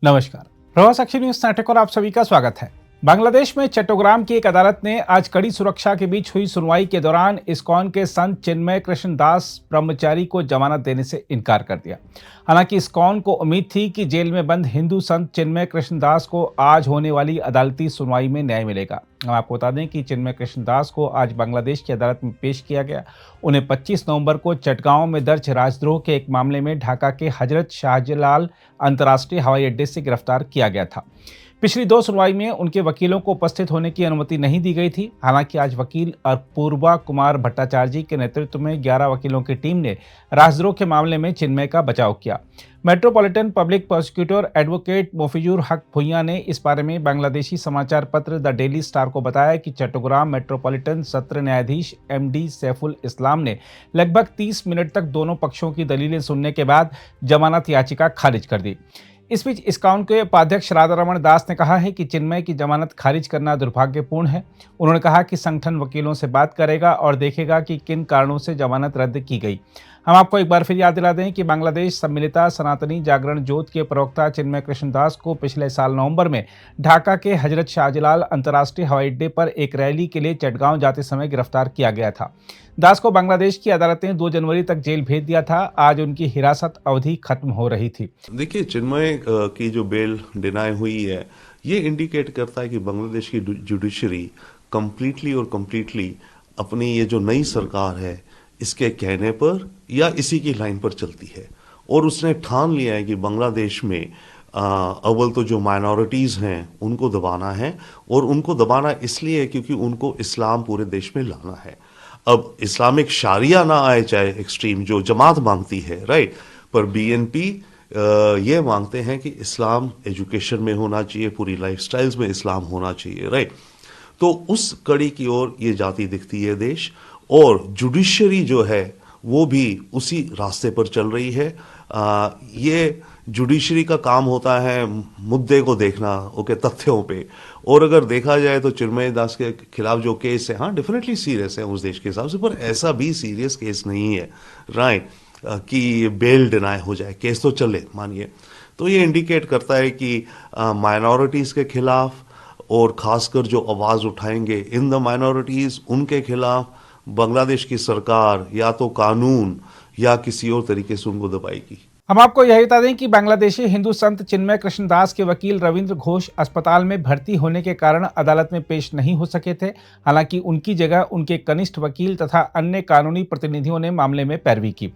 नमस्कार, प्रवास साक्षी न्यूज नाटक और आप सभी का स्वागत है। बांग्लादेश में चट्टोग्राम की एक अदालत ने आज कड़ी सुरक्षा के बीच हुई सुनवाई के दौरान इस्कॉन के संत चिन्मय कृष्ण दास ब्रह्मचारी को जमानत देने से इनकार कर दिया। हालांकि इस्कॉन को उम्मीद थी कि जेल में बंद हिंदू संत चिन्मय कृष्ण दास को आज होने वाली अदालती सुनवाई में न्याय मिलेगा। हम आपको बता दें कि चिन्मय कृष्ण दास को आज बांग्लादेश की अदालत में पेश किया गया। उन्हें 25 नवंबर को चटगांव में दर्ज राजद्रोह के एक मामले में ढाका के हजरत शाहजलाल अंतर्राष्ट्रीय हवाई अड्डे से गिरफ्तार किया गया था। पिछली 2 सुनवाई में उनके वकीलों को उपस्थित होने की अनुमति नहीं दी गई थी। हालांकि आज वकील अपूर्वा कुमार भट्टाचार्य जी के नेतृत्व में 11 वकीलों की टीम ने राजद्रोह के मामले में चिन्मय का बचाव किया। मेट्रोपॉलिटन पब्लिक प्रोसिक्यूटर एडवोकेट मोफिजुर हक भुइयां ने इस बारे में बांग्लादेशी समाचार पत्र द डेली स्टार को बताया कि चट्टोग्राम मेट्रोपॉलिटन सत्र न्यायाधीश एमडी सैफुल इस्लाम ने लगभग 30 मिनट तक दोनों पक्षों की दलीलें सुनने के बाद जमानत याचिका खारिज कर दी। इस बीच इस्कॉन के उपाध्यक्ष राधारमण दास ने कहा है कि चिन्मय की जमानत खारिज करना दुर्भाग्यपूर्ण है। उन्होंने कहा कि संगठन वकीलों से बात करेगा और देखेगा कि किन कारणों से जमानत रद्द की गई। हम आपको एक बार फिर याद दिला दें कि बांग्लादेश सम्मिलिता सनातनी जागरण जोत के प्रवक्ता चिन्मय कृष्ण दास को पिछले साल नवंबर में ढाका के हजरत शाहजलाल अंतर्राष्ट्रीय हवाई अड्डे पर एक रैली के लिए चटगांव जाते समय गिरफ्तार किया गया था। दास को बांग्लादेश की अदालत ने 2 जनवरी तक जेल भेज दिया था। आज उनकी हिरासत अवधि खत्म हो रही थी। देखिए, चिन्मय की जो बेल डिनाई हुई है, ये इंडिकेट करता है कि बांग्लादेश की जुडिशरी कंप्लीटली अपनी ये जो नई सरकार है इसके कहने पर या इसी की लाइन पर चलती है। और उसने ठान लिया है कि बांग्लादेश में अव्वल तो जो माइनॉरिटीज़ हैं उनको दबाना है, और उनको दबाना इसलिए क्योंकि उनको इस्लाम पूरे देश में लाना है। अब इस्लामिक शारिया ना आए, चाहे एक्सट्रीम जो जमात मांगती है, राइट, पर बीएनपी ये मांगते हैं कि इस्लाम एजुकेशन में होना चाहिए, पूरी लाइफस्टाइल्स में इस्लाम होना चाहिए, राइट। तो उस कड़ी की ओर ये जाती दिखती है देश, और जुडिशरी जो है वो भी उसी रास्ते पर चल रही है। ये जुडिशरी का काम होता है मुद्दे को देखना, ओके, तथ्यों पे। और अगर देखा जाए तो चिन्मय दास के खिलाफ जो केस है, हाँ, डेफिनेटली सीरियस है उस देश के हिसाब से, पर ऐसा भी सीरियस केस नहीं है, राइट, कि बेल डिनाई हो जाए। केस तो चले, मानिए। तो ये इंडिकेट करता है कि माइनॉरिटीज़ के खिलाफ, और ख़ासकर जो आवाज़ उठाएंगे इन द माइनॉरिटीज़, उनके खिलाफ बांग्लादेश की सरकार या तो कानून या किसी और तरीके से उनको दबाएगी। हम आपको यही बता दें कि बांग्लादेशी हिंदू संत चिन्मय कृष्ण दास के वकील रविंद्र घोष अस्पताल में भर्ती होने के कारण अदालत में पेश नहीं हो सके थे। हालांकि उनकी जगह उनके कनिष्ठ वकील तथा अन्य कानूनी प्रतिनिधियों ने मामले में पैरवी की।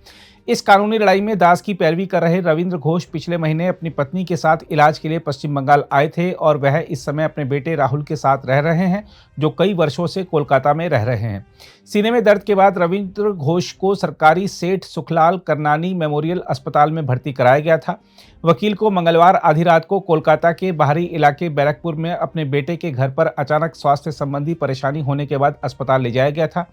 इस कानूनी लड़ाई में दास की पैरवी कर रहे रविंद्र घोष पिछले महीने अपनी पत्नी के साथ इलाज के लिए पश्चिम बंगाल आए थे और वह इस समय अपने बेटे राहुल के साथ रह रहे हैं, जो कई वर्षों से कोलकाता में रह रहे हैं। सीने में दर्द के बाद रविंद्र घोष को सरकारी सेठ सुखलाल करनानी मेमोरियल अस्पताल में भर्ती कराया गया था। वकील को मंगलवार आधी रात को कोलकाता के बाहरी इलाके बैरकपुर में अपने बेटे के घर पर अचानक स्वास्थ्य संबंधी परेशानी होने के बाद अस्पताल ले जाया गया था।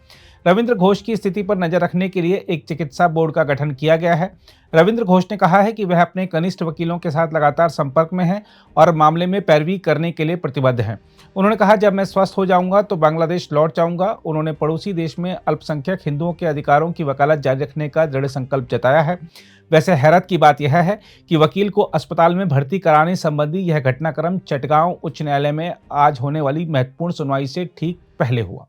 रविंद्र घोष की स्थिति पर नजर रखने के लिए एक चिकित्सा बोर्ड का गठन किया गया है। रविंद्र घोष ने कहा है कि वह अपने कनिष्ठ वकीलों के साथ लगातार संपर्क में हैं और मामले में पैरवी करने के लिए प्रतिबद्ध हैं। उन्होंने कहा, जब मैं स्वस्थ हो जाऊंगा तो बांग्लादेश लौट जाऊंगा। उन्होंने पड़ोसी देश में अल्पसंख्यक हिंदुओं के अधिकारों की वकालत जारी रखने का दृढ़ संकल्प जताया है। वैसे हैरत की बात यह है कि वकील को अस्पताल में भर्ती कराने संबंधी यह घटनाक्रम चटगांव उच्च न्यायालय में आज होने वाली महत्वपूर्ण सुनवाई से ठीक पहले हुआ।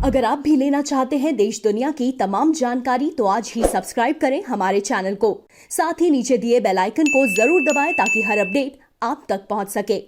अगर आप भी लेना चाहते हैं देश दुनिया की तमाम जानकारी, तो आज ही सब्सक्राइब करें हमारे चैनल को। साथ ही नीचे दिए बेल आइकन को जरूर दबाएं ताकि हर अपडेट आप तक पहुंच सके।